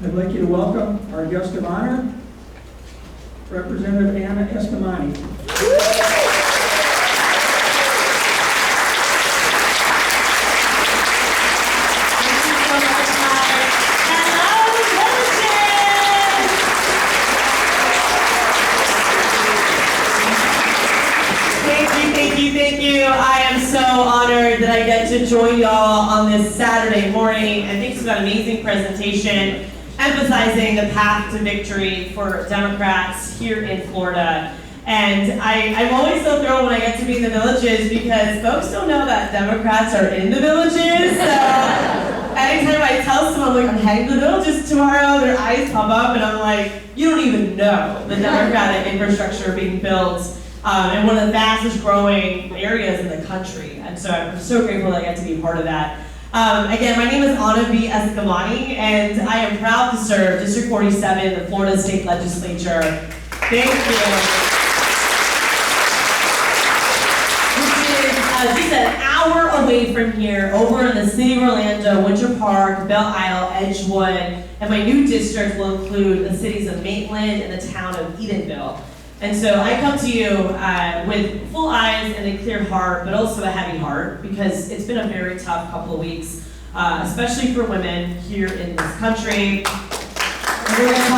I'd like you to welcome our guest of honor, Representative Anna Eskamani. Thank you. I am so honored that I get to join y'all on this Saturday morning, and thanks for that amazing presentation emphasizing the path to victory for Democrats here in Florida. And I'm always so thrilled when I get to be in the villages because folks don't know that Democrats are in the villages. So anytime I tell someone, like, I'm heading to the villages tomorrow, their eyes pop up and I'm like, you don't even know the Democratic infrastructure being built in one of the fastest growing areas in the country. And so I'm so grateful that I get to be part of that. Again, my name is Anna B. Eskamani, and I am proud to serve District 47, the Florida State Legislature. Thank you. Which is just an hour away from here, over in the city of Orlando, Winter Park, Belle Isle, Edgewood, and my new district will include the cities of Maitland and the town of Edenville. And so I come to you with full eyes and a clear heart, but also a heavy heart, because it's been a very tough couple of weeks, especially for women here in this country. And we're going to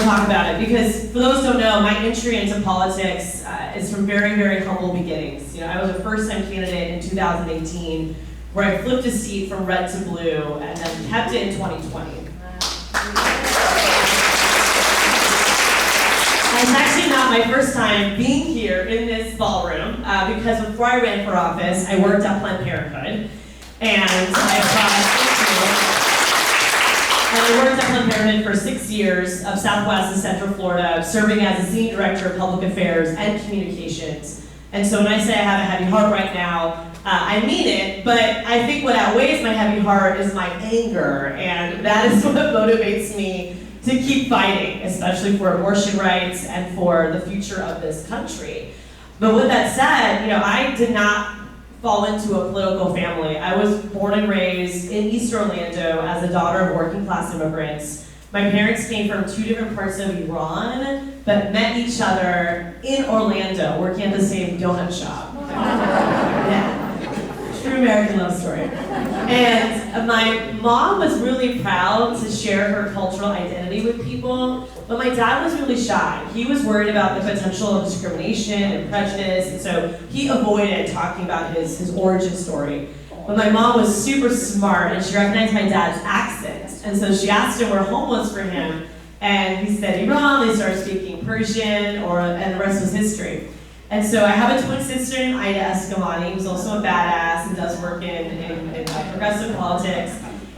talk about it. Because for those who don't know, my entry into politics is from very, very humble beginnings. You know, I was a first-time candidate in 2018, where I flipped a seat from red to blue, and then kept it in 2020. It's actually not my first time being here in this ballroom, because before I ran for office, I worked at Planned Parenthood, and I worked at Planned Parenthood for 6 years of Southwest and Central Florida, serving as a Senior Director of Public Affairs and Communications. And so when I say I have a heavy heart right now, I mean it, but I think what outweighs my heavy heart is my anger, and that is what motivates me to keep fighting, especially for abortion rights and for the future of this country. But with that said, you know, I did not fall into a political family. I was born and raised in East Orlando as a daughter of working class immigrants. My parents came from 2 different parts of Iran, but met each other in Orlando, working at the same donut shop. Yeah. True American love story. And my mom was really proud to share her cultural identity with people, but my dad was really shy. He was worried about the potential of discrimination and prejudice, and so he avoided talking about his origin story. But my mom was super smart, and she recognized my dad's accent, and so she asked him where home was for him, and he said Iran. They started speaking Persian, and the rest was history. And so I have a twin sister named Ida Eskamani, who's also a badass and does work in progressive politics,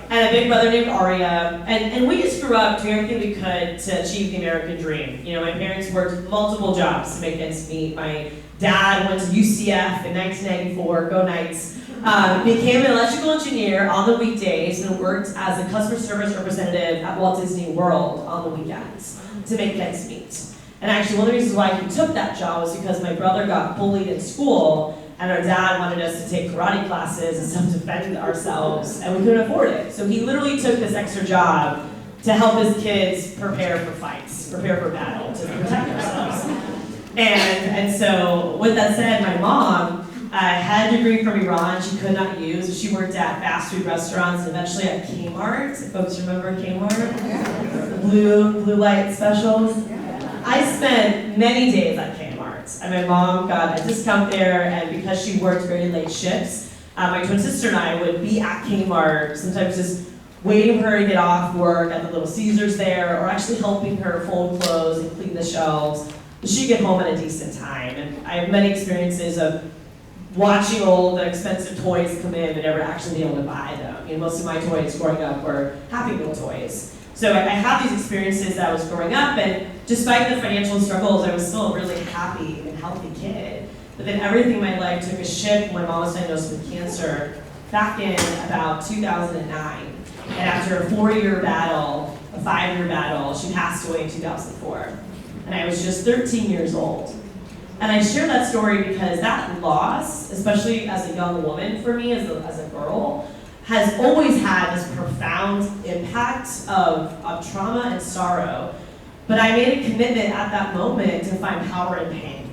and a big brother named Arya. And we just grew up doing everything we could to achieve the American dream. You know, my parents worked multiple jobs to make ends meet. My dad went to UCF in 1994, go Knights, became an electrical engineer on the weekdays and worked as a customer service representative at Walt Disney World on the weekends to make ends meet. And actually, one of the reasons why he took that job was because my brother got bullied in school, and our dad wanted us to take karate classes and self-defend ourselves, and we couldn't afford it. So he literally took this extra job to help his kids prepare for fights, prepare for battle, to protect themselves. And so, with that said, my mom had a degree from Iran she could not use. She worked at fast food restaurants and eventually at Kmart. Folks remember Kmart? The blue light specials. I spent many days at Kmart, and my mom got a discount there, and because she worked very late shifts, my twin sister and I would be at Kmart, sometimes just waiting for her to get off work at the Little Caesars there, or actually helping her fold clothes and clean the shelves. She'd get home at a decent time, and I have many experiences of watching old expensive toys come in but never actually being able to buy them. You know, most of my toys growing up were Happy Meal toys. So I have these experiences that I was growing up, and despite the financial struggles, I was still a really happy and healthy kid. But then everything in my life took a shift when my mom was diagnosed with cancer back in about 2009. And after a 4-year battle, a 5-year battle, she passed away in 2004. And I was just 13 years old. And I share that story because that loss, especially as a young woman for me, as a girl, has always had this profound impact of trauma and sorrow. But I made a commitment at that moment to find power in pain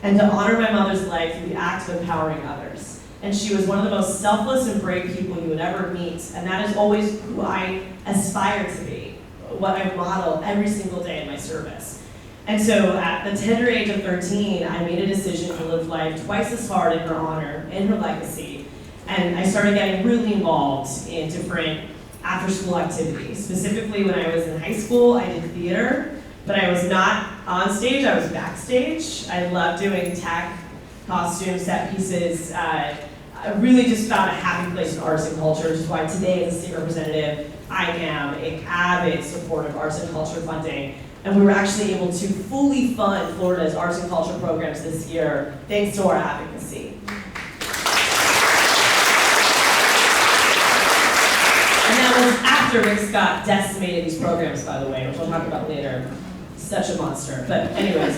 and to honor my mother's life through the act of empowering others. And she was one of the most selfless and brave people you would ever meet, and that is always who I aspire to be, what I model every single day in my service. And so at the tender age of 13, I made a decision to live life twice as hard in her honor, in her legacy, and I started getting really involved in different after-school activities. Specifically, when I was in high school, I did theater, but I was not on stage, I was backstage. I loved doing tech, costumes, set pieces. I really just found a happy place in arts and culture, which is why today as a state representative, I am an avid supporter of arts and culture funding. And we were actually able to fully fund Florida's arts and culture programs this year, thanks to our advocacy. And that was after Rick Scott decimated these programs, by the way, which we'll talk about later. Such a monster. But anyways,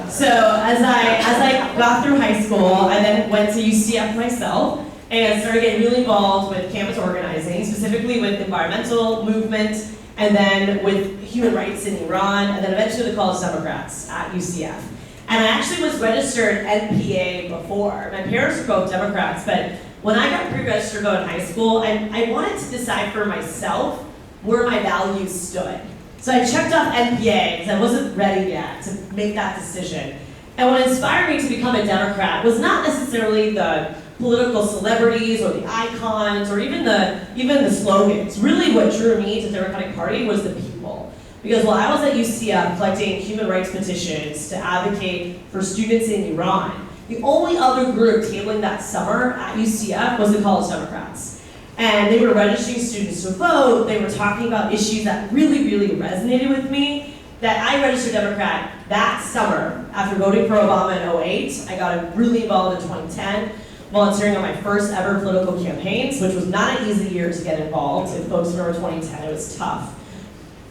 so as I got through high school, I then went to UCF myself and started getting really involved with campus organizing, specifically with environmental movement, and then with human rights in Iran, and then eventually the College Democrats at UCF. And I actually was registered NPA before. My parents were both Democrats, but when I got pre-registered to vote in high school, I wanted to decide for myself where my values stood. So I checked off NPA because I wasn't ready yet to make that decision. And what inspired me to become a Democrat was not necessarily the political celebrities or the icons or even the slogans. Really what drew me to the Democratic Party was the people. Because while I was at UCF collecting human rights petitions to advocate for students in Iran, the only other group tabling that summer at UCF was the College Democrats. And they were registering students to vote. They were talking about issues that really, really resonated with me. That I registered Democrat that summer after voting for Obama in 2008. I got really involved in 2010, volunteering on my first ever political campaigns, which was not an easy year to get involved. If folks remember 2010, it was tough.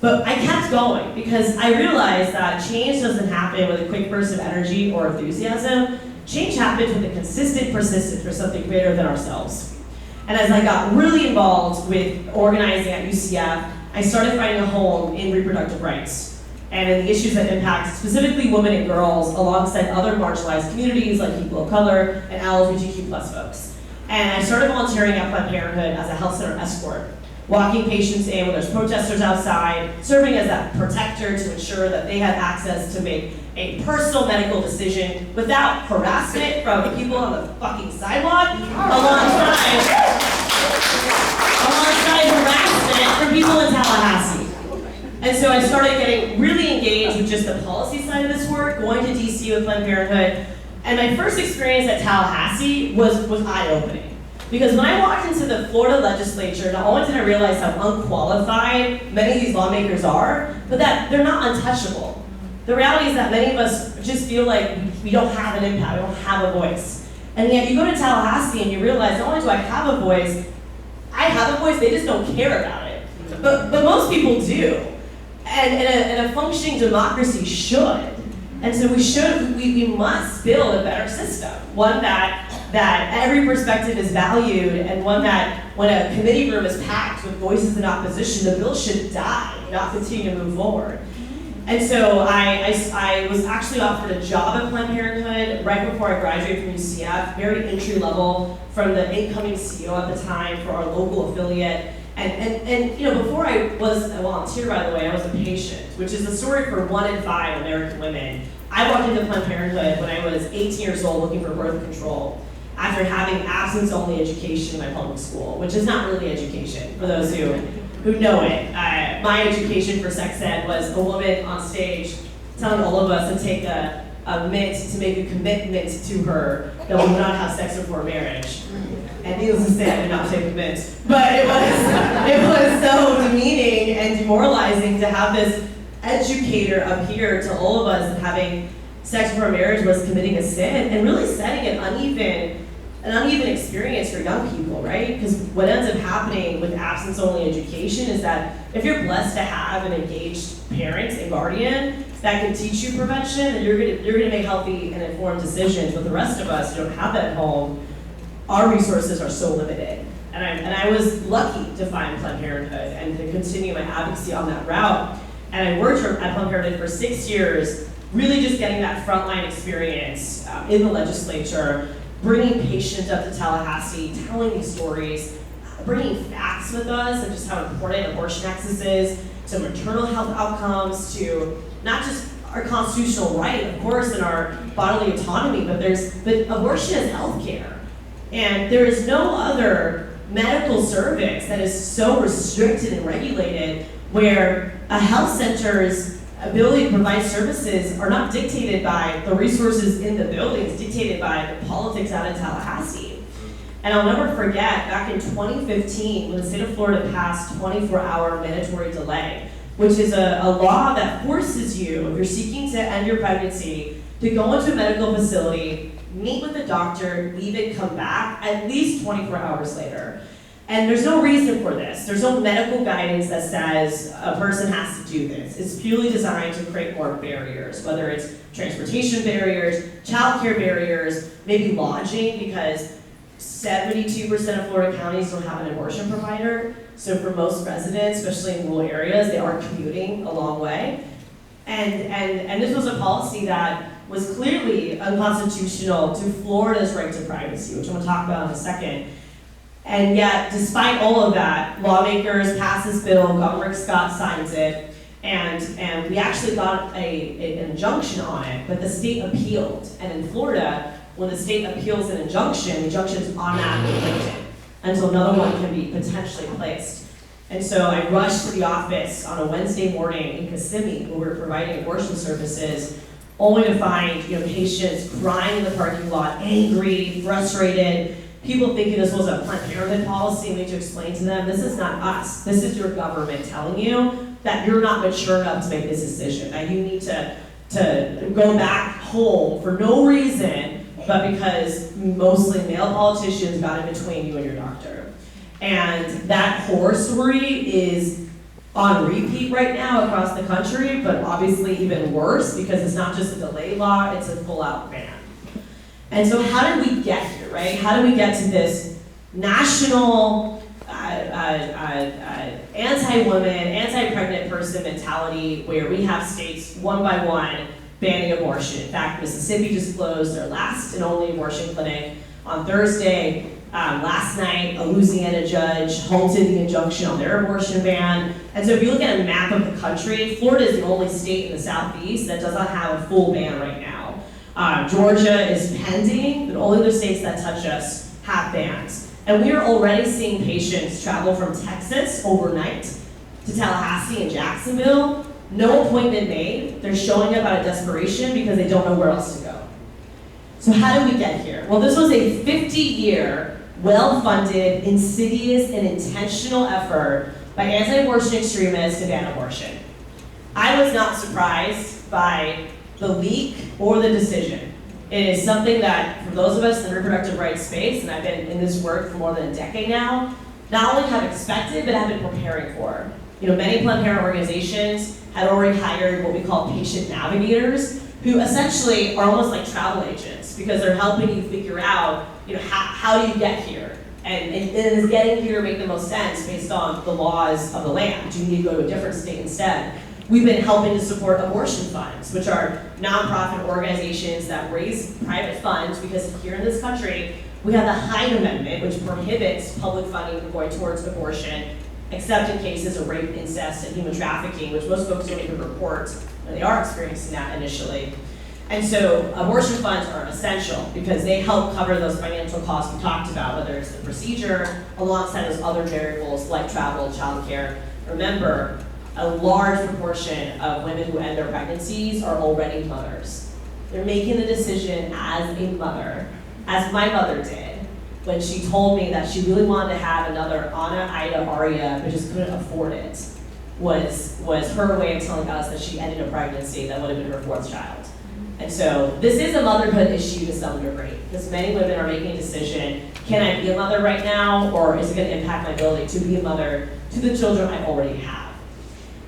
But I kept going because I realized that change doesn't happen with a quick burst of energy or enthusiasm. Change happens with a consistent persistence for something greater than ourselves. And as I got really involved with organizing at UCF, I started finding a home in reproductive rights and in the issues that impact specifically women and girls alongside other marginalized communities like people of color and LGBTQ+ folks. And I started volunteering at Planned Parenthood as a health center escort, walking patients in when there's protesters outside, serving as that protector to ensure that they had access to make a personal medical decision without harassment from people on the fucking sidewalk, alongside harassment from people in Tallahassee. And so I started getting really engaged with just the policy side of this work, going to DC with Planned Parenthood. And my first experience at Tallahassee was eye-opening. Because when I walked into the Florida legislature, not only did I realize how unqualified many of these lawmakers are, but that they're not untouchable. The reality is that many of us just feel like we don't have an impact, we don't have a voice. And yet you go to Tallahassee and you realize not only do I have a voice, they just don't care about it. But most people do. And a functioning democracy should. And so we must build a better system, one that every perspective is valued, and one that when a committee room is packed with voices in opposition, the bill should die, not continue to move forward. And so I was actually offered a job at Planned Parenthood right before I graduated from UCF, very entry level, from the incoming CEO at the time for our local affiliate. And you know, before I was a volunteer, by the way, I was a patient, which is the story for 1 in 5 American women. I walked into Planned Parenthood when I was 18 years old looking for birth control after having absence-only education in my public school, which is not really education, for those who know it. My education for sex ed was a woman on stage telling all of us to take a mint to make a commitment to her that we would not have sex before marriage. And needless to say, I did not take a mint. But it was so demeaning and demoralizing to have this educator appear to all of us that having sex before marriage was committing a sin, and really setting an uneven experience for young people, right? Because what ends up happening with absence-only education is that if you're blessed to have an engaged parent and guardian that can teach you prevention, then you're gonna make healthy and informed decisions. But the rest of us who don't have that at home our resources are so limited. And I was lucky to find Planned Parenthood and to continue my advocacy on that route. And I worked at Planned Parenthood for 6 years, really just getting that frontline experience in the legislature, bringing patients up to Tallahassee, telling these stories, bringing facts with us of just how important abortion access is, to maternal health outcomes, to not just our constitutional right, of course, and our bodily autonomy, but abortion is healthcare. And there is no other medical service that is so restricted and regulated where a health center's ability to provide services are not dictated by the resources in the buildings, dictated by the politics out of Tallahassee. And I'll never forget, back in 2015, when the state of Florida passed 24-hour mandatory delay, which is a law that forces you, if you're seeking to end your pregnancy, to go into a medical facility, meet with a doctor, leave and come back at least 24 hours later. And there's no reason for this. There's no medical guidance that says a person has to do this. It's purely designed to create more barriers, whether it's transportation barriers, childcare barriers, maybe lodging, because 72% of Florida counties don't have an abortion provider. So for most residents, especially in rural areas, they are commuting a long way. And this was a policy that was clearly unconstitutional to Florida's right to privacy, which I'm going to talk about in a second. And yet, despite all of that, lawmakers pass this bill, Governor Rick Scott signs it, and we actually got an injunction on it, but the state appealed. And in Florida, when the state appeals an injunction, the injunction is automatically lifted until another one can be potentially placed. And so I rushed to the office on a Wednesday morning in Kissimmee, where we were providing abortion services, only to find patients crying in the parking lot, angry, frustrated, people thinking this was a Planned Parenthood policy. We need to explain to them, this is not us. This is your government telling you that you're not mature enough to make this decision, that you need to go back home for no reason, but because mostly male politicians got in between you and your doctor. And that horror story is on repeat right now across the country, but obviously even worse because it's not just a delay law, it's a full-out ban. And so how did we get here, right? How did we get to this national anti-woman, anti-pregnant person mentality where we have states one by one banning abortion? In fact, Mississippi just closed their last and only abortion clinic on Thursday. Last night, a Louisiana judge halted the injunction on their abortion ban. And so if you look at a map of the country, Florida is the only state in the southeast that does not have a full ban right now. Georgia is pending, but all other states that touch us have bans. And we are already seeing patients travel from Texas overnight to Tallahassee and Jacksonville, no appointment made. They're showing up out of desperation because they don't know where else to go. So how did we get here? Well, this was a 50-year, well-funded, insidious, and intentional effort by anti-abortion extremists to ban abortion. I was not surprised by the leak or the decision. It is something that, for those of us in the reproductive rights space, and I've been in this work for more than a decade now, not only have expected, but have been preparing for. Many Planned Parenthood organizations had already hired what we call patient navigators, who essentially are almost like travel agents, because they're helping you figure out, how do you get here? And does getting here make the most sense based on the laws of the land? Do you need to go to a different state instead? We've been helping to support abortion funds, which are nonprofit organizations that raise private funds, because here in this country, we have the Hyde Amendment, which prohibits public funding going towards abortion, except in cases of rape, incest, and human trafficking, which most folks don't even report when they are experiencing that initially. And so abortion funds are essential because they help cover those financial costs we talked about, whether it's the procedure, alongside those other variables like travel, childcare. Remember, a large proportion of women who end their pregnancies are already mothers. They're making the decision as a mother, as my mother did, when she told me that she really wanted to have another Anna, Ida, Aria, but just couldn't afford it, was her way of telling us that she ended a pregnancy that would have been her fourth child. And so this is a motherhood issue to some degree, because many women are making a decision, can I be a mother right now, or is it going to impact my ability to be a mother to the children I already have?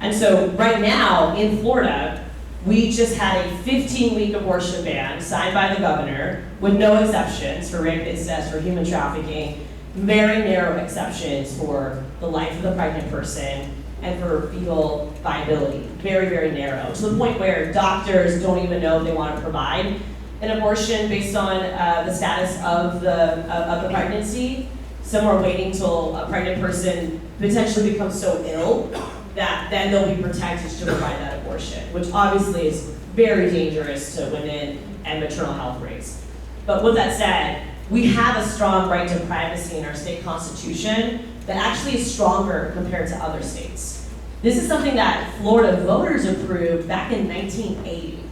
And so right now in Florida, we just had a 15-week abortion ban signed by the governor with no exceptions for rape, incest, or human trafficking, very narrow exceptions for the life of the pregnant person and for fetal viability, very, very narrow, to the point where doctors don't even know if they want to provide an abortion based on the status of the pregnancy. Some are waiting till a pregnant person potentially becomes so ill that then they'll be protected to provide that abortion, which obviously is very dangerous to women and maternal health rates. But with that said, we have a strong right to privacy in our state constitution that actually is stronger compared to other states. This is something that Florida voters approved back in 1980.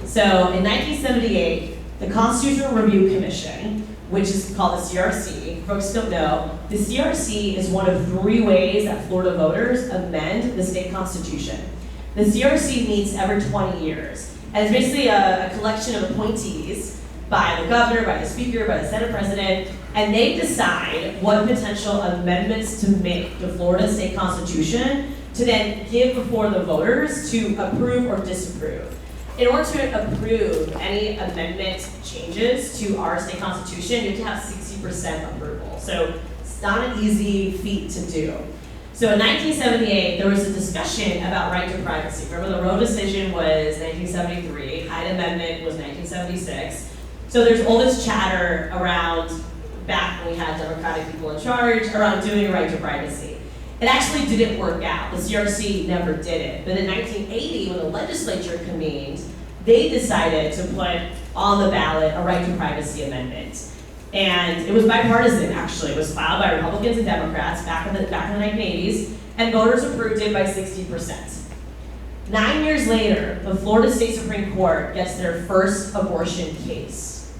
So in 1978, the Constitutional Review Commission, which is called the CRC, folks don't know, the CRC is one of 3 ways that Florida voters amend the state constitution. The CRC meets every 20 years, and it's basically a collection of appointees by the governor, by the speaker, by the Senate president, and they decide what potential amendments to make to Florida state constitution to then give before the voters to approve or disapprove. In order to approve any amendment changes to our state constitution, you have to have 60% approval. So it's not an easy feat to do. So in 1978, there was a discussion about right to privacy. Remember, the Roe decision was 1973, Hyde Amendment was 1976. So there's all this chatter around, back when we had Democratic people in charge, around doing a right to privacy. It actually didn't work out. The CRC never did it. But in 1980, when the legislature convened, they decided to put on the ballot a right to privacy amendment. And it was bipartisan, actually. It was filed by Republicans and Democrats back in the 1980s, and voters approved it by 60%. 9 years later, the Florida State Supreme Court gets their first abortion case.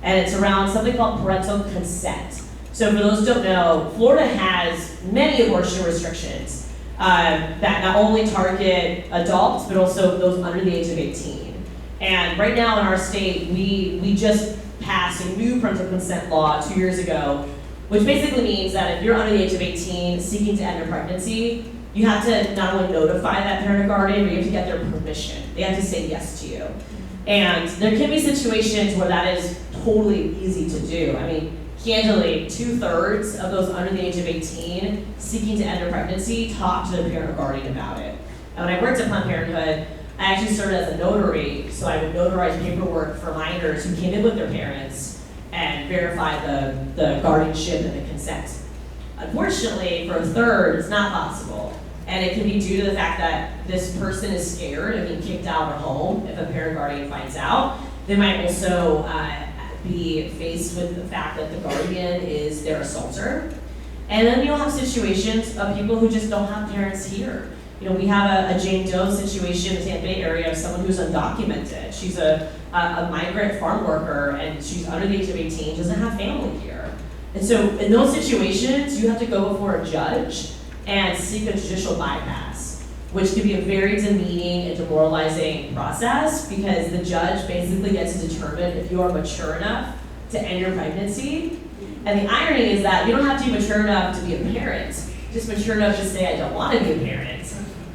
And it's around something called parental consent. So for those who don't know, Florida has many abortion restrictions that not only target adults, but also those under the age of 18. And right now in our state, we just passed a new parental consent law 2 years ago, which basically means that if you're under the age of 18 seeking to end a pregnancy, you have to not only notify that parent or guardian, but you have to get their permission. They have to say yes to you. And there can be situations where that is totally easy to do. I mean, candidly, 2/3 of those under the age of 18 seeking to end a pregnancy talk to the parent or guardian about it. And when I worked at Planned Parenthood, I actually served as a notary, so I would notarize paperwork for minors who came in with their parents and verify the guardianship and the consent. Unfortunately, for 1/3, it's not possible. And it can be due to the fact that this person is scared of being kicked out of their home if a parent guardian finds out. They might also be faced with the fact that the guardian is their assaulter. And then you'll have situations of people who just don't have parents here. You know, we have a Jane Doe situation in the Tampa Bay area of someone who's undocumented. She's a migrant farm worker, and she's under the age of 18, doesn't have family here. And so in those situations, you have to go before a judge and seek a judicial bypass, which can be a very demeaning and demoralizing process because the judge basically gets to determine if you are mature enough to end your pregnancy. And the irony is that you don't have to be mature enough to be a parent, just mature enough to say, I don't want to be a parent.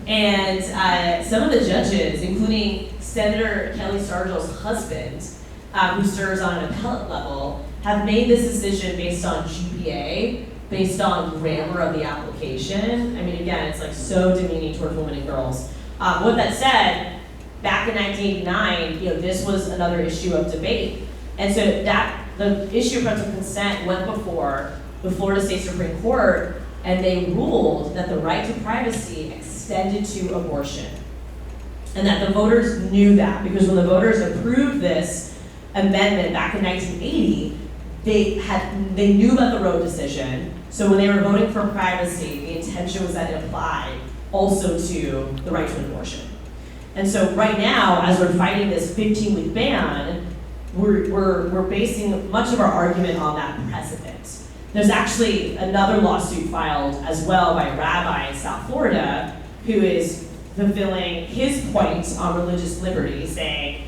And some of the judges, including Senator Kelly Sargent's husband, who serves on an appellate level, have made this decision based on GPA, based on grammar of the application. I mean, again, it's like so demeaning towards women and girls. With that said, back in 1989, this was another issue of debate. And so the issue of parental consent went before the Florida State Supreme Court, and they ruled that the right to privacy extended to abortion. And that the voters knew that, because when the voters approved this amendment back in 1980, they knew about the Roe decision. So when they were voting for privacy, the intention was that it applied also to the right to an abortion. And so right now, as we're fighting this 15-week ban, we're basing much of our argument on that precedent. There's actually another lawsuit filed as well by a rabbi in South Florida who is fulfilling his point on religious liberty, saying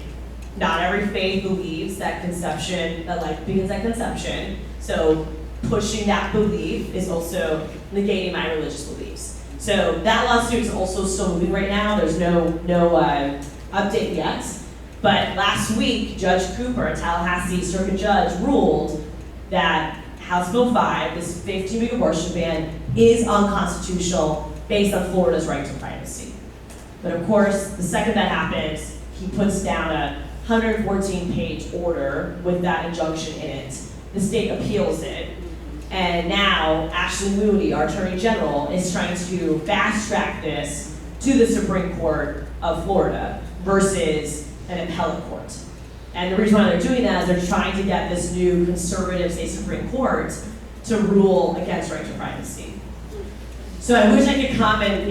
not every faith believes that life begins at conception. So pushing that belief is also negating my religious beliefs. So that lawsuit is also still moving right now. There's no update yet, but last week, Judge Cooper, a Tallahassee Circuit Judge, ruled that House Bill 5, this 15-week abortion ban, is unconstitutional based on Florida's right to privacy. But of course, the second that happens, he puts down a 114-page order with that injunction in it. The state appeals it. And now, Ashley Moody, our Attorney General, is trying to fast-track this to the Supreme Court of Florida versus an appellate court. And the reason why they're doing that is they're trying to get this new conservative state Supreme Court to rule against right to privacy. So I wish I could come and,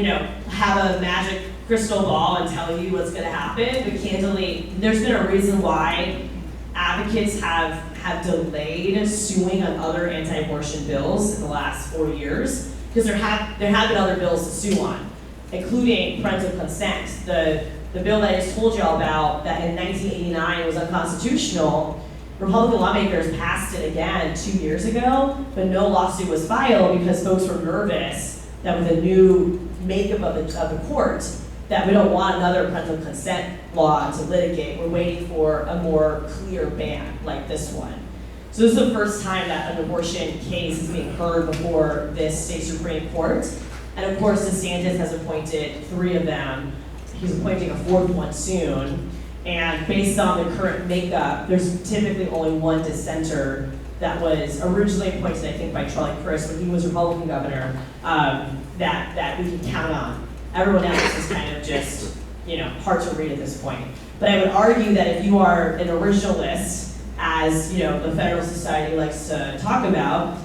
have a magic crystal ball and tell you what's going to happen, but candidly, there's been a reason why advocates have delayed suing on other anti-abortion bills in the last 4 years, because there have been other bills to sue on, including parental consent. The bill that I just told you all about, that in 1989 was unconstitutional, Republican lawmakers passed it again 2 years ago, but no lawsuit was filed because folks were nervous that with the new makeup of the court, that we don't want another parental consent law to litigate. We're waiting for a more clear ban like this one. So this is the first time that an abortion case is being heard before this state Supreme Court. And of course, DeSantis has appointed 3 of them. He's appointing a 4th one soon. And based on the current makeup, there's typically only one dissenter that was originally appointed, I think, by Charlie Crist when he was Republican governor, that we can count on. Everyone else is kind of just, hard to read at this point. But I would argue that if you are an originalist, as the Federal Society likes to talk about,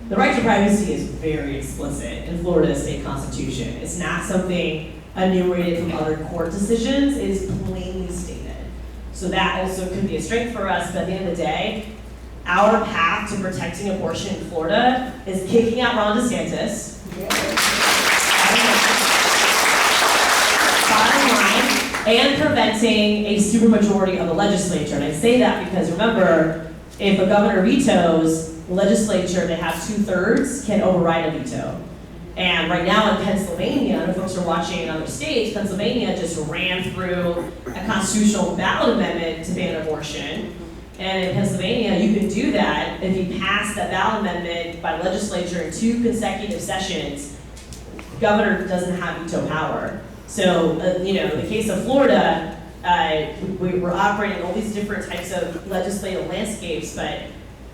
the right to privacy is very explicit in Florida's state constitution. It's not something enumerated from other court decisions. It is plainly stated. So that also could be a strength for us, but at the end of the day, our path to protecting abortion in Florida is kicking out Ron DeSantis. Bottom line, and preventing a supermajority of the legislature. And I say that because remember, if a governor vetoes, the legislature that have 2/3 can override a veto. And right now in Pennsylvania, and if folks are watching in other states, Pennsylvania just ran through a constitutional ballot amendment to ban abortion. And in Pennsylvania, you can do that if you pass that ballot amendment by the legislature in 2 consecutive sessions. The governor doesn't have veto power. So, in the case of Florida, we're operating all these different types of legislative landscapes, but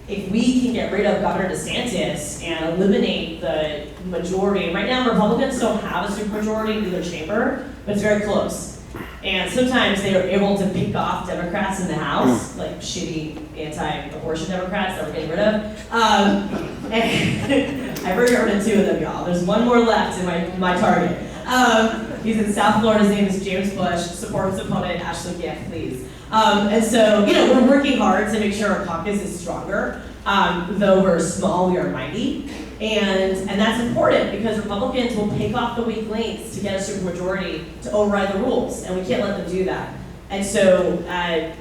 if we can get rid of Governor DeSantis and eliminate the majority, and right now Republicans don't have a supermajority in either chamber, but it's very close. And sometimes they are able to pick off Democrats in the House, like shitty anti-abortion Democrats that we're getting rid of. And I've already heard of 2 of them, y'all. There's one more left in my target. He's in South Florida. His name is James Bush. Support his opponent, Ashley Giff, please. And so, we're working hard to make sure our caucus is stronger. Though we're small, we are mighty. And that's important because Republicans will pick off the weak links to get a supermajority to override the rules, and we can't let them do that. And so I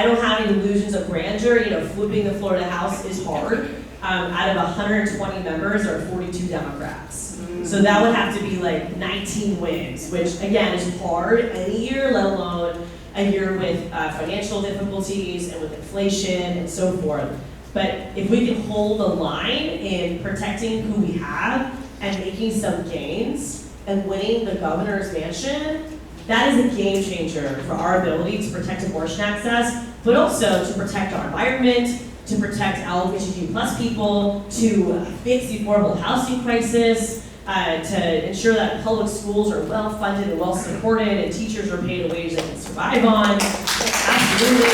don't have any illusions of grandeur. Flipping the Florida House is hard. Out of 120 members, there are 42 Democrats. So that would have to be like 19 wins, which again is hard any year, let alone a year with financial difficulties and with inflation and so forth. But if we can hold the line in protecting who we have and making some gains and winning the governor's mansion, that is a game changer for our ability to protect abortion access, but also to protect our environment, to protect LGBTQ plus people, to fix the affordable housing crisis, to ensure that public schools are well funded and well supported and teachers are paid a wage they can survive on. Absolutely.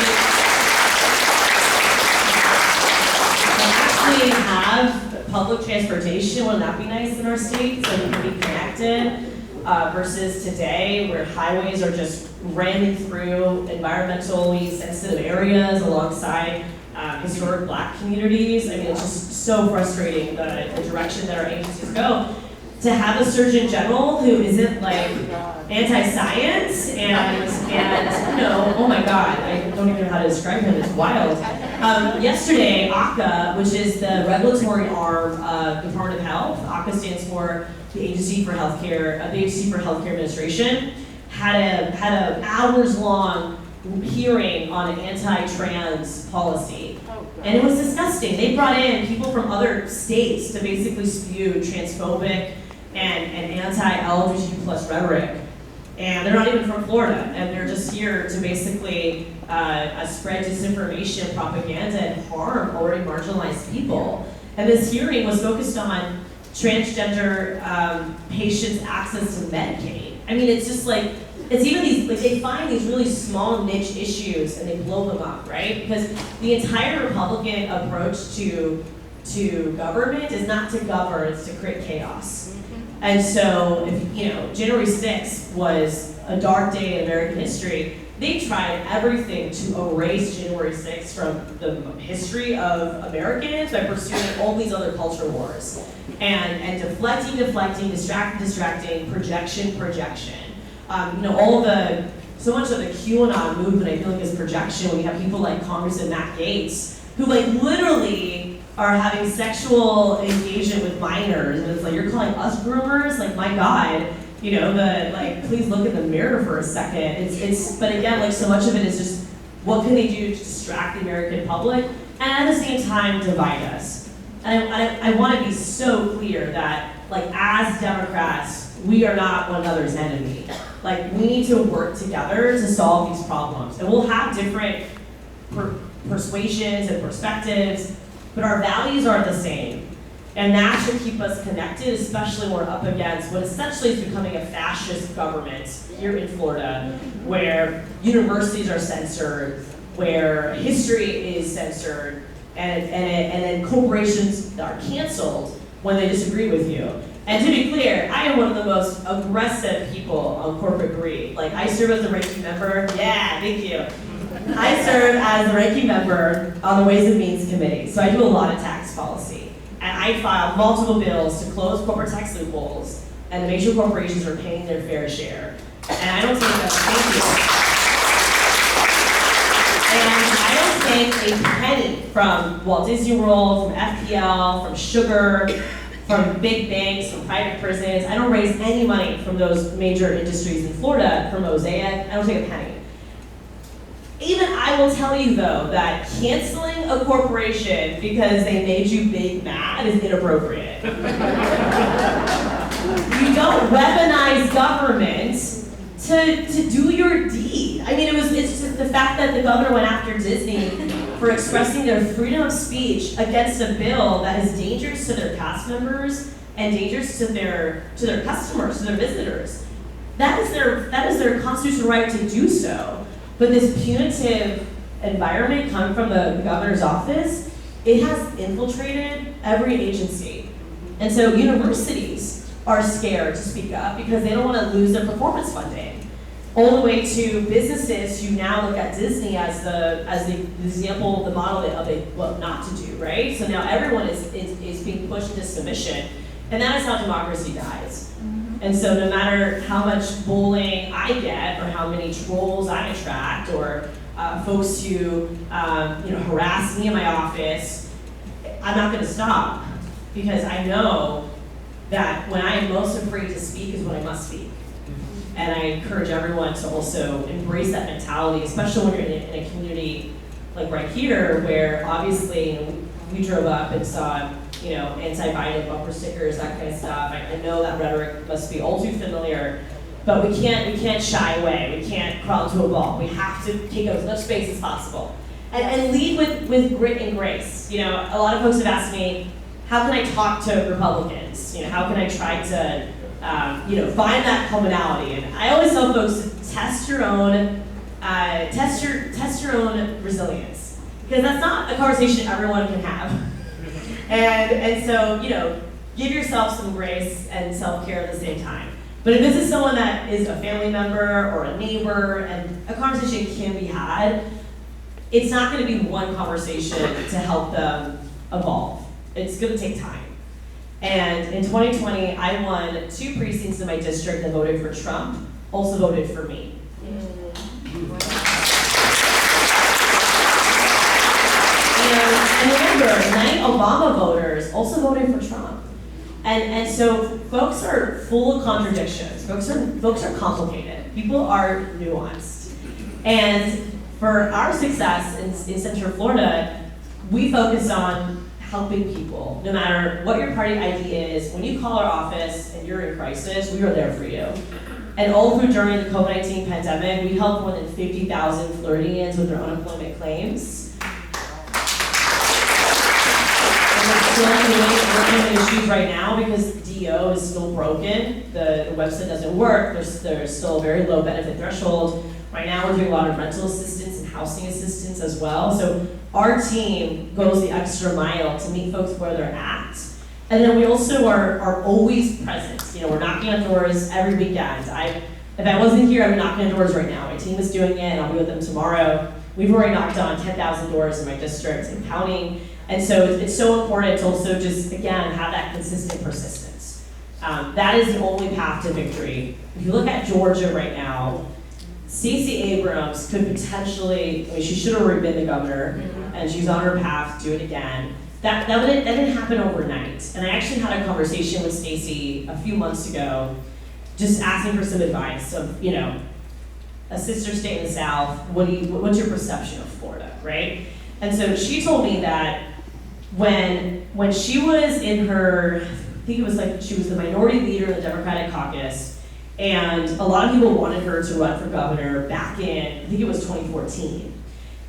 Have public transportation, wouldn't that be nice in our state so we can be connected versus today where highways are just ramming through environmentally sensitive areas alongside historic Black communities. I mean, it's just so frustrating the direction that our agencies go. To have a Surgeon General who isn't like anti-science and oh my God, I don't even know how to describe him, it's wild. Yesterday, ACA, which is the regulatory arm of the Department of Health, ACA stands for the Agency for Healthcare Administration, had a hours-long hearing on an anti-trans policy. And it was disgusting. They brought in people from other states to basically spew transphobic and anti-LGBT plus rhetoric. And they're not even from Florida, and they're just here to basically spread disinformation, propaganda, and harm already marginalized people. And this hearing was focused on transgender patients' access to Medicaid. I mean, it's just like, it's even these, like they find these really small niche issues and they blow them up, right? Because the entire Republican approach to government is not to govern, it's to create chaos. And so, if, January 6th was a dark day in American history. They tried everything to erase January 6th from the history of Americans by pursuing all these other culture wars. And deflecting, distracting, projection. So much of the QAnon movement I feel like is projection when you have people like Congressman Matt Gaetz, who like literally are having sexual engagement with minors, and it's like, you're calling us groomers? Like, my God, please look in the mirror for a second. But again, like, so much of it is just, what can they do to distract the American public, and at the same time, divide us? And I want to be so clear that, like, as Democrats, we are not one another's enemy. Like, we need to work together to solve these problems. And we'll have different persuasions and perspectives, but our values are the same. And that should keep us connected, especially when we're up against what essentially is becoming a fascist government here in Florida, where universities are censored, where history is censored, and then corporations are canceled when they disagree with you. And to be clear, I am one of the most aggressive people on corporate greed. Like, I serve as the ranking member. Yeah, thank you. I serve as the ranking member on the Ways and Means Committee, so I do a lot of tax policy. And I file multiple bills to close corporate tax loopholes, and the major corporations are paying their fair share. And I don't take thank you. And I don't take a penny from Walt Disney World, from FPL, from Sugar, from big banks, from private prisons. I don't raise any money from those major industries in Florida, from Mosaic. I don't take a penny. Even I will tell you, though, that canceling a corporation because they made you big mad is inappropriate. You don't weaponize government to do your deed. I mean, it's just the fact that the governor went after Disney for expressing their freedom of speech against a bill that is dangerous to their cast members and dangerous to their customers, to their visitors. That is their constitutional right to do so. But this punitive environment coming from the governor's office, it has infiltrated every agency. And so universities are scared to speak up because they don't want to lose their performance funding. All the way to businesses who now look at Disney as the example, the model of what not to do, right? So now everyone is being pushed into submission, and that is how democracy dies. And so no matter how much bullying I get, or how many trolls I attract, or folks who harass me in my office, I'm not going to stop, because I know that when I am most afraid to speak is when I must speak. And I encourage everyone to also embrace that mentality, especially when you're in a community like right here, where obviously we drove up and saw anti-Biden bumper stickers, that kind of stuff. I know that rhetoric must be all too familiar, but we can't shy away. We can't crawl into a ball. We have to take up as much space as possible. And lead with grit and grace. A lot of folks have asked me, how can I talk to Republicans? How can I try to find that commonality? And I always tell folks to test your own resilience, because that's not a conversation everyone can have. And so, give yourself some grace and self-care at the same time. But if this is someone that is a family member or a neighbor, and a conversation can be had, it's not going to be one conversation to help them evolve. It's going to take time. And in 2020, I won 2 precincts in my district that voted for Trump, also voted for me. And remember, many Obama voters also voted for Trump. And so folks are full of contradictions. Folks are complicated. People are nuanced. And for our success in Central Florida, we focus on helping people. No matter what your party ID is, when you call our office and you're in crisis, we are there for you. And all through during the COVID-19 pandemic, we helped more than 50,000 Floridians with their unemployment claims. And we're still working on issues right now because DO is still broken. The website doesn't work. There's still a very low benefit threshold. Right now, we're doing a lot of rental assistance and housing assistance as well. So our team goes the extra mile to meet folks where they're at. And then we also are always present. We're knocking on doors every weekend. If I wasn't here, I'd be knocking on doors right now. My team is doing it, and I'll be with them tomorrow. We've already knocked on 10,000 doors in my district and counting. And so it's so important to also just, again, have that consistent persistence. That is the only path to victory. If you look at Georgia right now, Stacey Abrams could potentially, she should have already been the governor, and she's on her path to do it again. That didn't happen overnight. And I actually had a conversation with Stacey a few months ago, just asking for some advice of, a sister state in the South, what's your perception of Florida, right? And so she told me that when she was in her, I think it was like she was the minority leader in the Democratic caucus, and a lot of people wanted her to run for governor back in, I think it was 2014.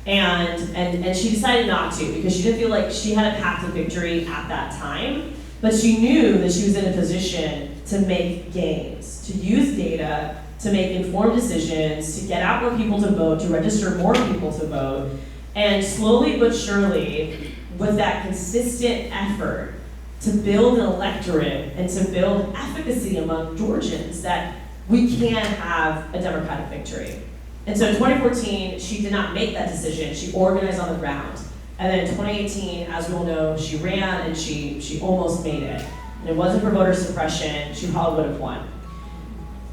And she decided not to because she didn't feel like she had a path to victory at that time, but she knew that she was in a position to make gains, to use data, to make informed decisions, to get out more people to vote, to register more people to vote, and slowly but surely, with that consistent effort to build an electorate and to build efficacy among Georgians that we can have a Democratic victory. And so in 2014, she did not make that decision. She organized on the ground. And then in 2018, as we all know, she ran and she almost made it. And it wasn't for voter suppression, she probably would have won.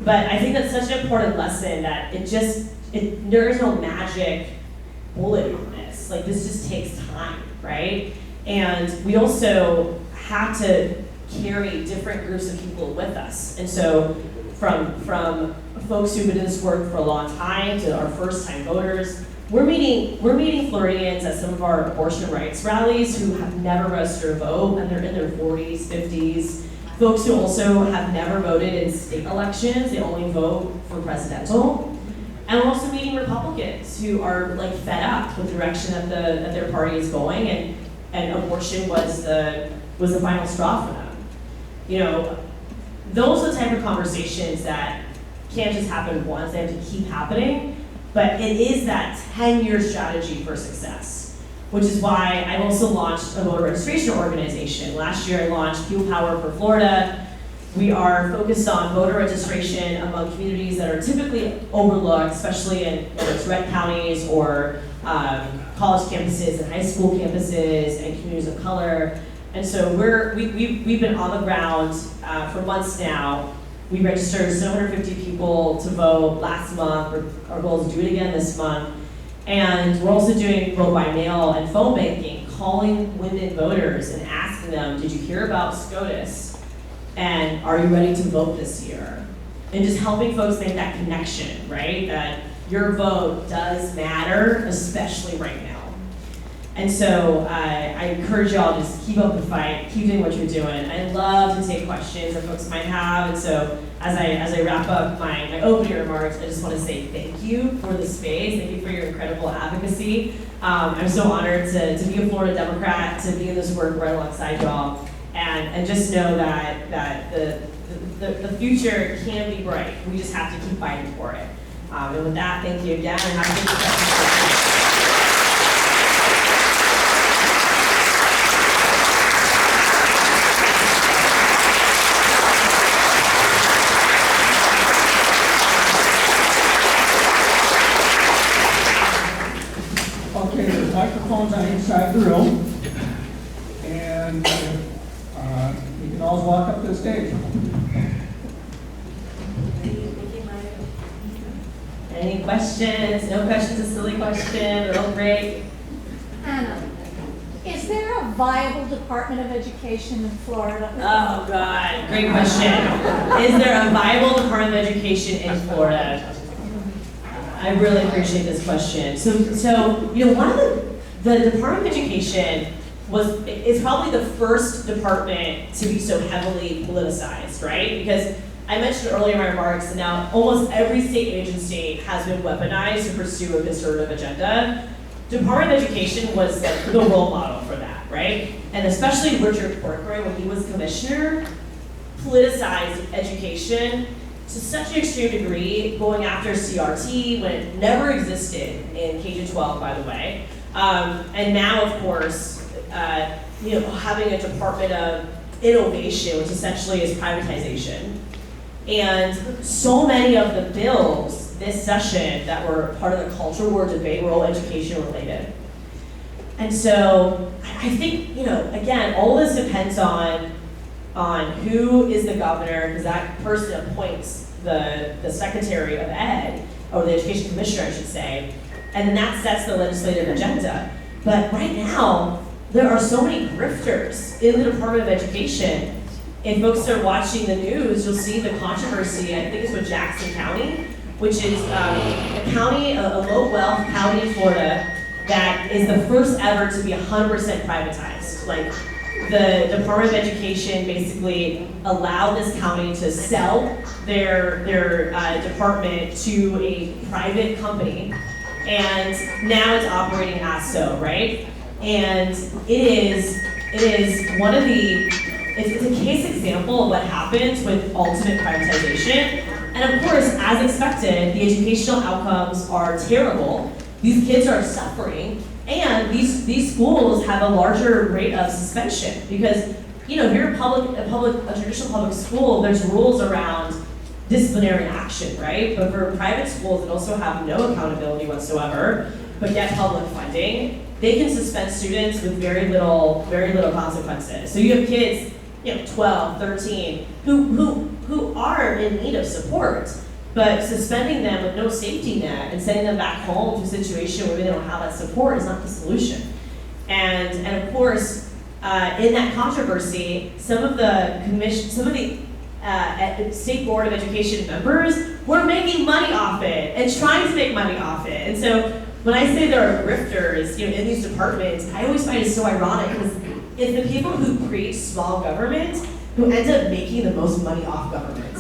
But I think that's such an important lesson that there is no magic bullet on this. Like, this just takes time, right? And we also have to carry different groups of people with us. And so from folks who've been in this work for a long time to our first-time voters, we're meeting Floridians at some of our abortion rights rallies who have never registered to vote, and they're in their 40s, 50s. Folks who also have never voted in state elections, they only vote for presidential. And we're also meeting Republicans who are fed up with the direction that their party is going, and abortion was the final straw for them. Those are the type of conversations that can't just happen once, they have to keep happening. But it is that 10-year strategy for success, which is why I've also launched a voter registration organization. Last year I launched Fuel Power for Florida. We are focused on voter registration among communities that are typically overlooked, especially in whether it's red counties or college campuses and high school campuses and communities of color. And so we've been on the ground for months now. We registered 750 people to vote last month. Our goal is to do it again this month. And we're also doing vote by mail and phone banking, calling women voters and asking them, did you hear about SCOTUS? And are you ready to vote this year? And just helping folks make that connection, right? That your vote does matter, especially right now. And so I encourage y'all to just keep up the fight, keep doing what you're doing. I love to take questions that folks might have. And so as I wrap up my opening remarks, I just want to say thank you for the space. Thank you for your incredible advocacy. I'm so honored to be a Florida Democrat, to be in this work right alongside y'all. And just know that the future can be bright. We just have to keep fighting for it. And with that, thank you again, and have a good discussion. Okay, there's microphones on each side of the room. And you can always walk up to the stage. Any questions? No questions, a silly question, they're all great. Anna, is there a viable Department of Education in Florida? Oh God, great question. Is there a viable Department of Education in Florida? I really appreciate this question. So you know, one of the Department of Education is probably the first department to be so heavily politicized, right? Because I mentioned earlier in my remarks that now almost every state agency has been weaponized to pursue a conservative agenda. Department of Education was like the role model for that, right? And especially Richard Corcoran, when he was commissioner, politicized education to such an extreme degree, going after CRT when it never existed in K-12, by the way. And now, of course, you know, having a Department of Innovation, which essentially is privatization. And so many of the bills this session that were part of the culture war debate were all education related. And so I think, you know, again, all this depends on who is the governor, because that person appoints the Secretary of Ed, or the Education Commissioner, I should say, and then that sets the legislative agenda. But right now, there are so many grifters in the Department of Education. If folks are watching the news, you'll see the controversy, I think it's with Jackson County, which is a county, a low-wealth county in Florida that is the first ever to be 100% privatized. Like, the Department of Education basically allowed this county to sell their department to a private company, and now it's operating as so, right? And it is one of the, it's a case example of what happens with ultimate privatization. And of course, as expected, the educational outcomes are terrible. These kids are suffering, and these schools have a larger rate of suspension because, you know, if you're a traditional public school, there's rules around disciplinary action, right? But for private schools that also have no accountability whatsoever, but get public funding, they can suspend students with very little consequences. So you have kids, you know, 12, 13, who are in need of support, but suspending them with no safety net and sending them back home to a situation where they don't have that support is not the solution. And of course, in that controversy, some of the State Board of Education members were making money off it and trying to make money off it. And so when I say there are grifters, you know, in these departments, I always find it so ironic because it's the people who create small government who end up making the most money off government.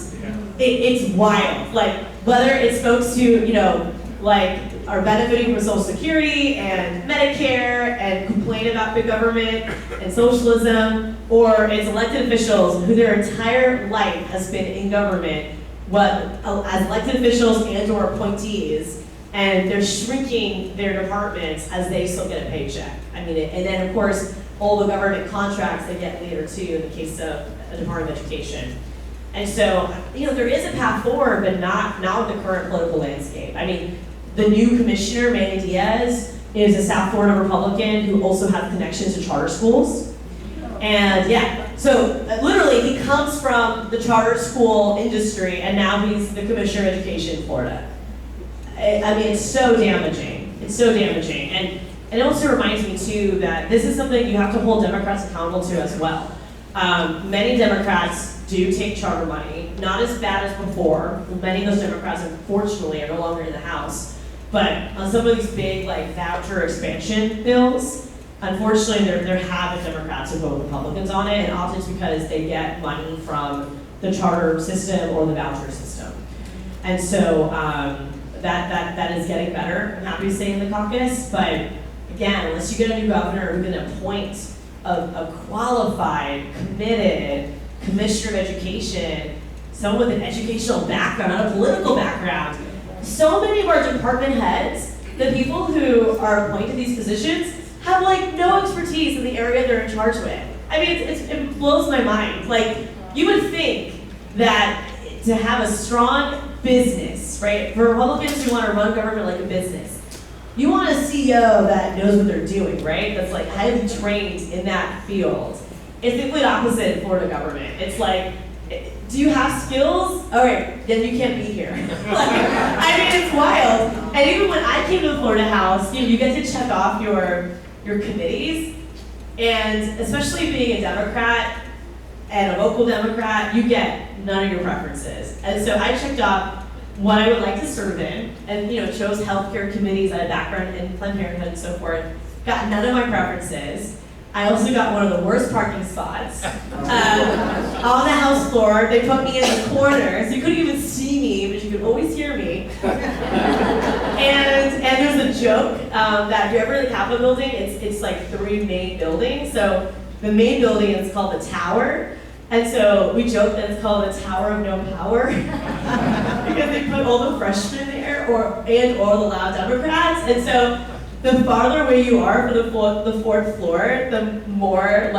It's wild. Like, whether it's folks who, you know, like are benefiting from Social Security and Medicare and complain about big government and socialism, or it's elected officials who their entire life has been in government, as elected officials and or appointees, and they're shrinking their departments as they still get a paycheck. I mean, and then of course, all the government contracts they get later too, in the case of the Department of Education. And so, you know, there is a path forward, but not with the current political landscape. I mean, the new commissioner, Manny Diaz, is a South Florida Republican who also has connections to charter schools. And yeah, so literally he comes from the charter school industry and now he's the commissioner of education in Florida. I mean, it's so damaging. It's so damaging. And it also reminds me too that this is something you have to hold Democrats accountable to as well. Many Democrats do take charter money, not as bad as before. Many of those Democrats, unfortunately, are no longer in the House. But on some of these big, like, voucher expansion bills, unfortunately, there have been Democrats who vote Republicans on it, and often it's because they get money from the charter system or the voucher system. And so that is getting better, I'm happy to say, in the caucus. But again, unless you get a new governor who can appoint a qualified, committed commissioner of education, someone with an educational background, not a political background. So many of our department heads, the people who are appointed to these positions, have like no expertise in the area they're in charge with. I mean, it blows my mind. Like, you would think that to have a strong business, right? For Republicans who want to run government like a business, you want a CEO that knows what they're doing, right? That's like highly trained in that field. It's the complete opposite in Florida government. It's like, do you have skills? All right, then you can't be here. I mean, it's wild. And even when I came to the Florida House, you get to check off your committees, and especially being a Democrat and a local Democrat, you get none of your preferences. And so I checked off what I would like to serve in, and chose healthcare committees. I had a background in Planned Parenthood and so forth. Got none of my preferences. I also got one of the worst parking spots on the house floor. They put me in the corner, so you couldn't even see me, but you could always hear me. and there's a joke that if you're ever in the Capitol building, it's like 3 main buildings. So the main building is called the Tower, and so we joke that it's called the Tower of No Power because they put all the freshmen there, or the loud Democrats, and so. The farther away you are from the 4th floor, the more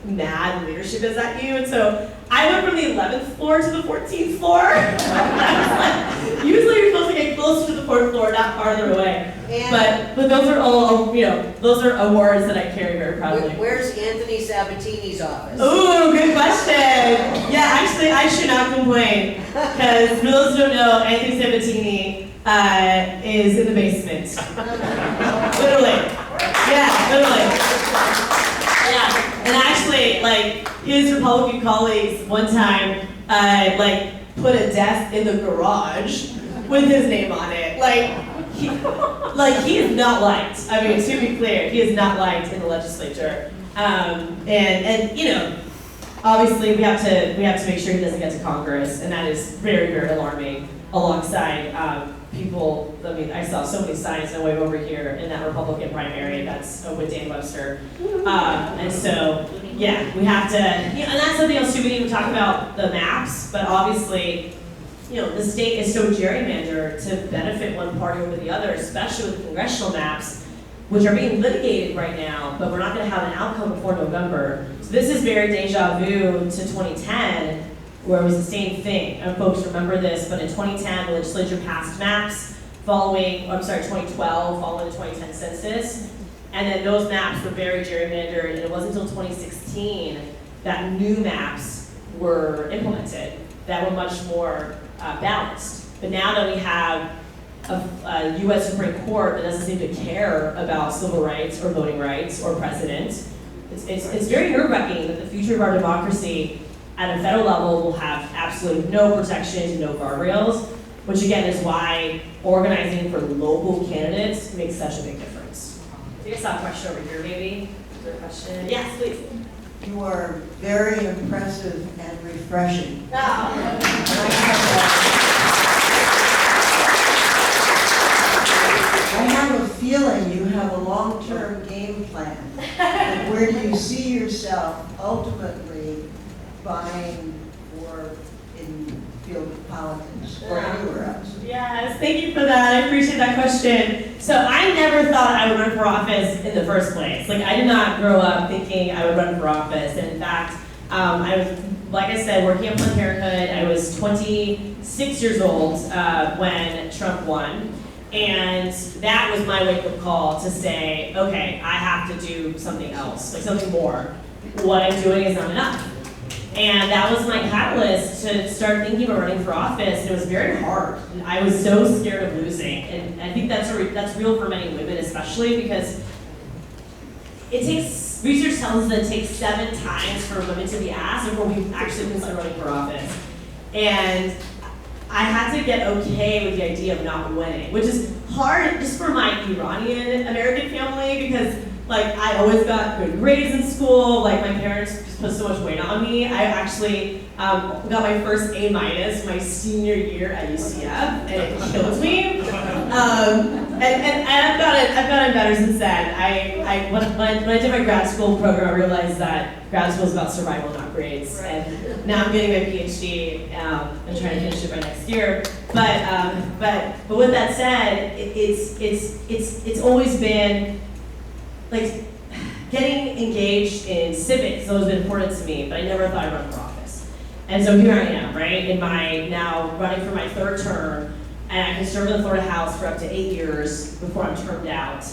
mad leadership is at you. And so I went from the 11th floor to the 14th floor. I was like, usually you're supposed to get closer to the 4th floor, not farther away. But those are all, those are awards that I carry very proudly. Where's Anthony Sabatini's office? Ooh, good question. Yeah, actually, I should not complain. Because for those who don't know, Anthony Sabatini is in the basement. Literally. Yeah, literally. Yeah. And actually, his Republican colleagues one time, put a desk in the garage with his name on it. He is not liked. I mean, to be clear, he is not liked in the legislature. And obviously we have to make sure he doesn't get to Congress, and that is very, very alarming. Alongside people, I mean, I saw so many signs on the way over here in that Republican primary. That's with Dan Webster, and so yeah, we have to. And that's something else too. We didn't even talk about the maps, but obviously, the state is so gerrymandered to benefit one party over the other, especially with the congressional maps, which are being litigated right now, but we're not going to have an outcome before November. So this is very deja vu to 2010, where it was the same thing. And folks remember this, but in 2010, the legislature passed maps 2012, following the 2010 census. And then those maps were very gerrymandered, and it wasn't until 2016 that new maps were implemented that were much more balanced. But now that we have a U.S. Supreme Court that doesn't seem to care about civil rights or voting rights or precedent, it's very nerve-wracking that the future of our democracy at a federal level will have absolutely no protections and no guardrails, which again is why organizing for local candidates makes such a big difference. I think I saw a question over here, maybe. Is there a question? Yes, please. You are very impressive and refreshing. I have a feeling you have a long-term game plan. And where do you see yourself ultimately vying for in field of politics or anywhere else? Yes, thank you for that. I appreciate that question. So I never thought I would run for office in the first place. I did not grow up thinking I would run for office. And in fact, I was, like I said, working at Planned Parenthood. I was 26 years old when Trump won. And that was my wake-up call to say, okay, I have to do something else, something more. What I'm doing is not enough. And that was my catalyst to start thinking about running for office, and it was very hard. And I was so scared of losing, and I think that's real for many women, especially because research tells us that it takes 7 times for women to be asked before we actually consider running for office. And I had to get okay with the idea of not winning, which is hard just for my Iranian American family because I always got good grades in school. My parents just put so much weight on me. I actually got my first A- my senior year at UCF, and it killed me. And I've gotten better since then. When I did my grad school program, I realized that grad school is about survival, not grades. And now I'm getting my PhD and trying to finish it by next year. But with that said, it's always been getting engaged in civics has always been important to me, but I never thought I'd run for office. And so here I am, right, now running for my 3rd term, and I can serve in the Florida House for up to 8 years before I'm termed out.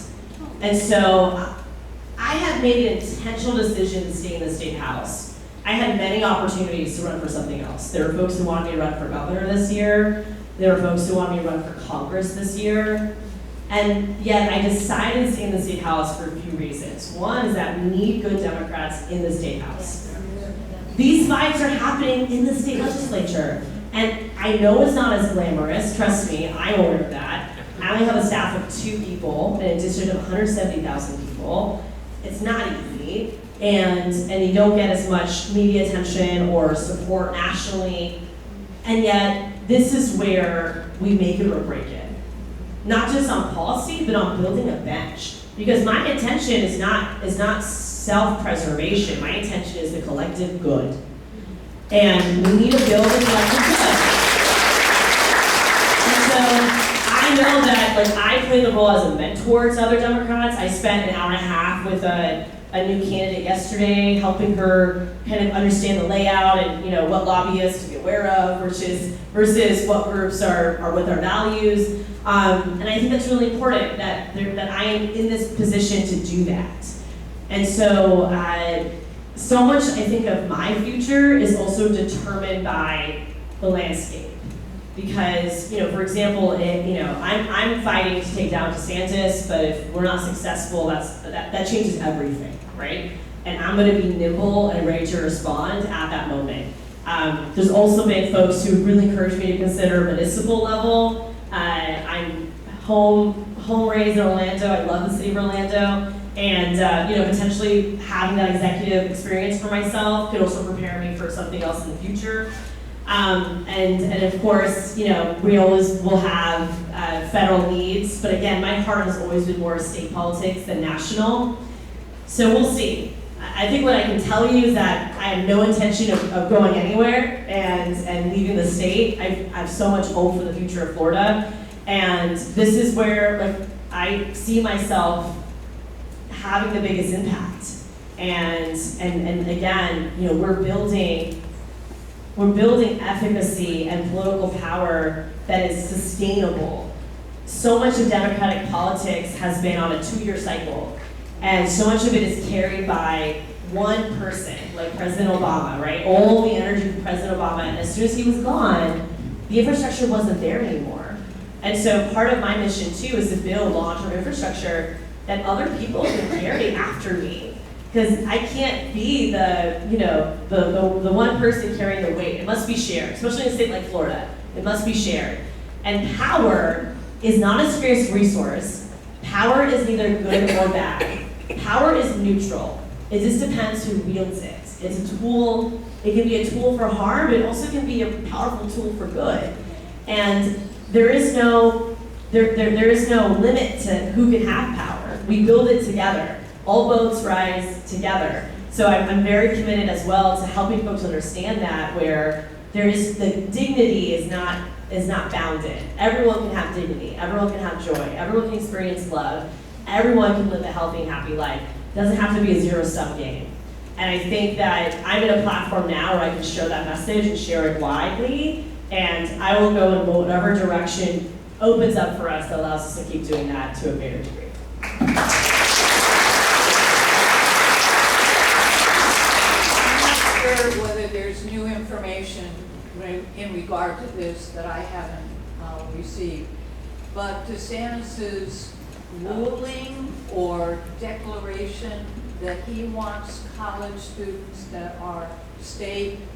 And so I have made an intentional decision to stay in the State House. I had many opportunities to run for something else. There were folks who wanted me to run for governor this year. There were folks who wanted me to run for Congress this year. And yet I decided to stay in the State House for a few reasons. One is that we need good Democrats in the State House. These fights are happening in the state legislature. And I know it's not as glamorous, trust me, I'm aware of that. I only have a staff of 2 people in a district of 170,000 people. It's not easy, and you don't get as much media attention or support nationally, and yet this is where we make it or break it. Not just on policy, but on building a bench. Because my intention is not self-preservation, my intention is the collective good. And we need to build a collective good. And so I know that, like, I play the role as a mentor to other Democrats. I spent an hour and a half with a new candidate yesterday, helping her kind of understand the layout and, you know, what lobbyists to be aware of versus what groups are with our values. And I think that's really important that I am in this position to do that. And so, so much I think of my future is also determined by the landscape. Because, you know, for example, I'm fighting to take down DeSantis, but if we're not successful, that changes everything, right? And I'm going to be nimble and ready to respond at that moment. There's also been folks who really encouraged me to consider municipal level. I'm home raised in Orlando. I love the city of Orlando, and potentially having that executive experience for myself could also prepare me for something else in the future. And of course, we always will have federal needs, but again, my heart has always been more state politics than national. So we'll see. I think what I can tell you is that I have no intention of going anywhere and leaving the state. I have so much hope for the future of Florida, and this is where I see myself having the biggest impact. And again, we're building efficacy and political power that is sustainable. So much of Democratic politics has been on a 2-year cycle, and so much of it is carried by one person, like President Obama, right? All the energy from President Obama, and as soon as he was gone, the infrastructure wasn't there anymore. And so part of my mission too is to build long-term infrastructure that other people can carry after me. Because I can't be the one person carrying the weight. It must be shared, especially in a state like Florida. It must be shared. And power is not a scarce resource. Power is neither good or bad. Power is neutral. It just depends who wields it. It's a tool. It can be a tool for harm, but it also can be a powerful tool for good. And there is no limit to who can have power. We build it together. All boats rise together. So I'm very committed as well to helping folks understand that, where the dignity is not bounded. Everyone can have dignity. Everyone can have joy. Everyone can experience love. Everyone can live a healthy and happy life. It doesn't have to be a zero-sum game. And I think that I'm in a platform now where I can share that message and share it widely, and I will go in whatever direction opens up for us that allows us to keep doing that to a greater degree. Whether there's new information in regard to this that I haven't received, but DeSantis's ruling or declaration that he wants college students that are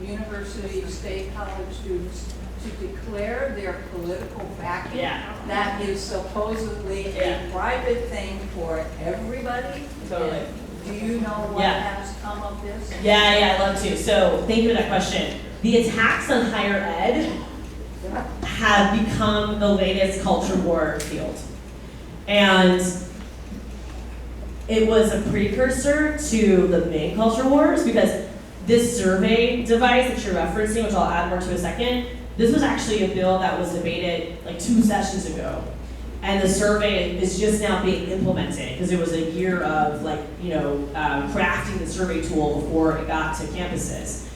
university, state college students to declare their political backing, that is supposedly a private thing for everybody. Totally. Do you know what has come of this? Yeah, I'd love to. So thank you for that question. The attacks on higher ed have become the latest culture war field. And it was a precursor to the main culture wars, because this survey device that you're referencing, which I'll add more to in a second, this was actually a bill that was debated like 2 sessions ago. And the survey is just now being implemented, because it was a year of crafting the survey tool before it got to campuses.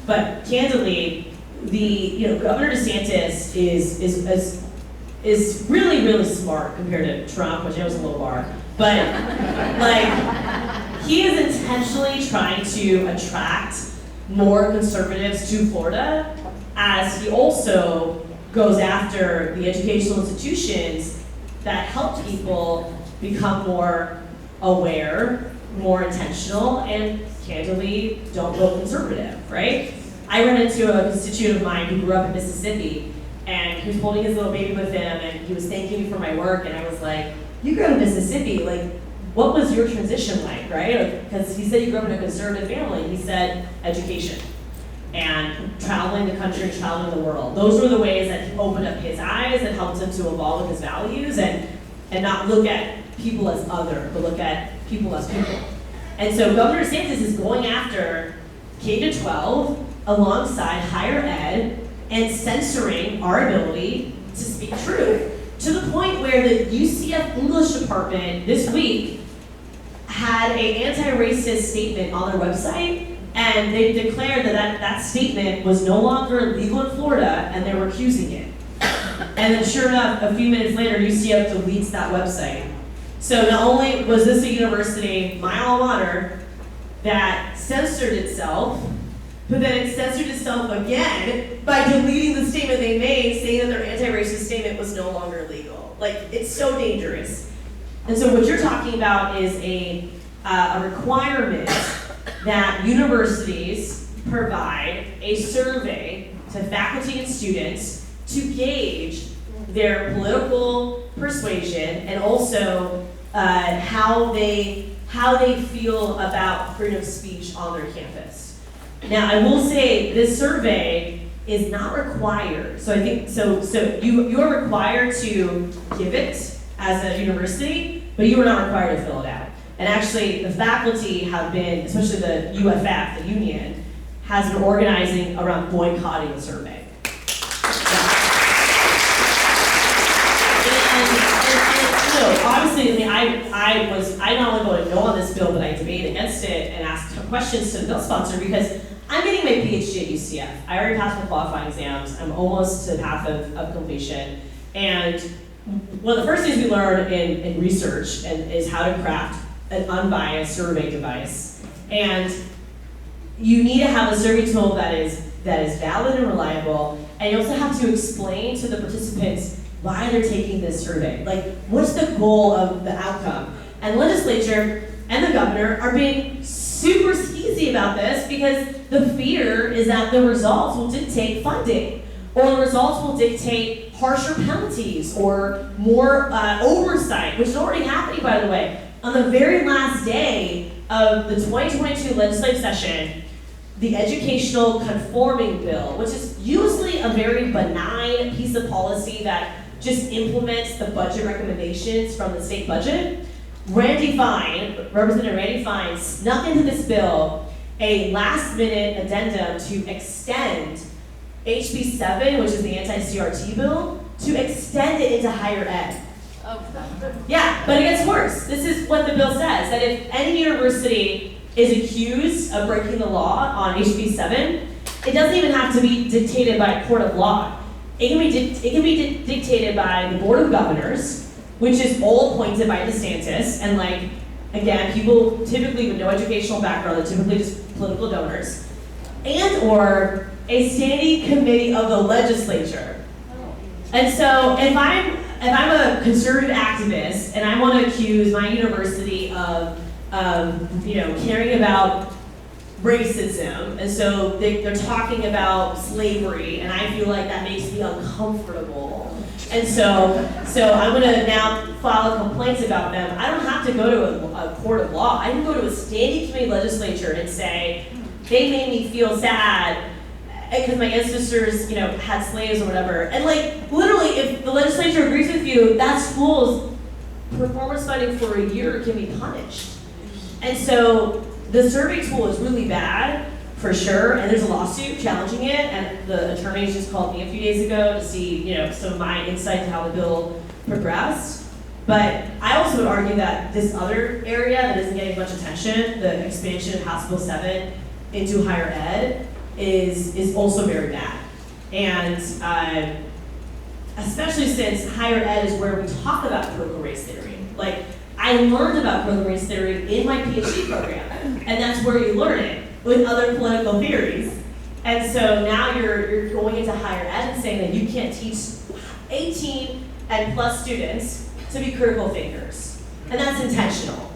But candidly, Governor DeSantis is really, really smart compared to Trump, which I know was a low bar. But he is intentionally trying to attract more conservatives to Florida, as he also goes after the educational institutions that help people become more aware, more intentional, and candidly don't vote conservative, right? I ran into a constituent of mine who grew up in Mississippi, he was holding his little baby with him, and he was thanking me for my work, and I was like, you grew up in Mississippi, like, what was your transition like, right? Because he said you grew up in a conservative family. He said education and traveling the country, traveling the world. Those were the ways that he opened up his eyes and helped him to evolve with his values and not look at people as other, but look at people as people. And so Governor DeSantis is going after K-12 alongside higher ed and censoring our ability to speak truth, to the point where the UCF English department this week had an anti-racist statement on their website, and they declared that statement was no longer legal in Florida, and they were accusing it. And then sure enough, a few minutes later, UCF deletes that website. So not only was this a university, my alma mater, that censored itself, but then it censored itself again by deleting the statement they made, saying that their anti-racist statement was no longer legal. Like, it's so dangerous. And so what you're talking about is a requirement that universities provide a survey to faculty and students to gauge their political persuasion and also how they feel about freedom of speech on their campus. Now, I will say this survey is not required. So I think you are required to give it as a university, but you are not required to fill it out. And actually, the faculty have been, especially the UFF, the union, has been organizing around boycotting the survey. Obviously, I not only voted no on this bill, but I debated against it and asked questions to the bill sponsor because I'm getting my PhD at UCF. I already passed my qualifying exams. I'm almost to the path of completion. And one of the first things we learn in research is how to craft an unbiased survey device. And you need to have a survey tool that is valid and reliable, and you also have to explain to the participants why they're taking this survey. Like, what's the goal of the outcome? And the legislature and the governor are being super skeezy about this because the fear is that the results will dictate funding, or the results will dictate harsher penalties or more oversight, which is already happening, by the way. On the very last day of the 2022 legislative session, the educational conforming bill, which is usually a very benign piece of policy that just implements the budget recommendations from the state budget, Representative Randy Fine snuck into this bill a last-minute addendum to extend HB 7, which is the anti-CRT bill, to extend it into higher ed. Yeah, but it gets worse. This is what the bill says, that if any university is accused of breaking the law on HB 7, it doesn't even have to be dictated by a court of law. It can be dictated by the Board of Governors, which is all appointed by DeSantis, and like, again, people typically with no educational background, they're typically just political donors, and or a standing committee of the legislature. And so if I'm a conservative activist and I want to accuse my university of caring about racism, and so they're talking about slavery, and I feel like that makes me uncomfortable, and so I'm going to now file complaints about them. I don't have to go to a court of law. I can go to a standing committee legislature and say, they made me feel sad because my ancestors, had slaves or whatever. And like, literally, if the legislature agrees with you, that school's performance funding for a year can be punished. And so the survey tool is really bad, for sure, and there's a lawsuit challenging it, and the attorneys just called me a few days ago to see, some of my insight to how the bill progressed. But I also would argue that this other area that isn't getting much attention, the expansion of House Bill 7 into higher ed, is also very bad. And especially since higher ed is where we talk about critical race theory. Like, I learned about critical race theory in my PhD program, and that's where you learn it, with other political theories. And so now you're going into higher ed and saying that you can't teach 18 and plus students to be critical thinkers. And that's intentional.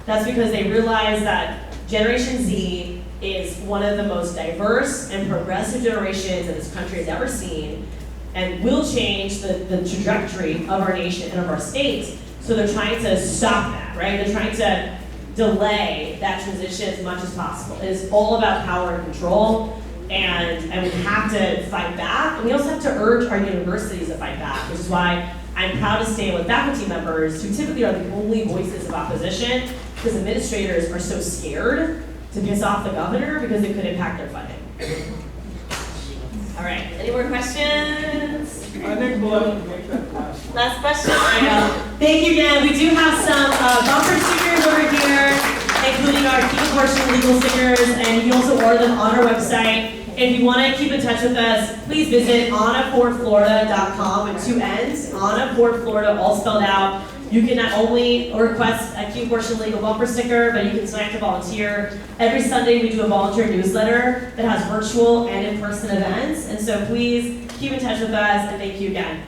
That's because they realize that Generation Z is one of the most diverse and progressive generations that this country has ever seen. and will change the trajectory of our nation and of our state. So they're trying to stop that, right? They're trying to delay that transition as much as possible. It is all about power and control, and we have to fight back. And we also have to urge our universities to fight back, which is why I'm proud to stand with faculty members who typically are the only voices of opposition, because administrators are so scared to piss off the governor because it could impact their funding. All right, any more questions? I think we'll have to make that last one. Last question? Thank you again. We do have some bumper stickers over here, including our Keep It Portion legal stickers, and you can also order them on our website. If you want to keep in touch with us, please visit AnnaPortFlorida.com with 2 N's, Anna Port Florida, all spelled out. You can not only request a Keep It Portion legal bumper sticker, but you can sign up to volunteer. Every Sunday we do a volunteer newsletter that has virtual and in-person events, and so please keep in touch with us, and thank you again.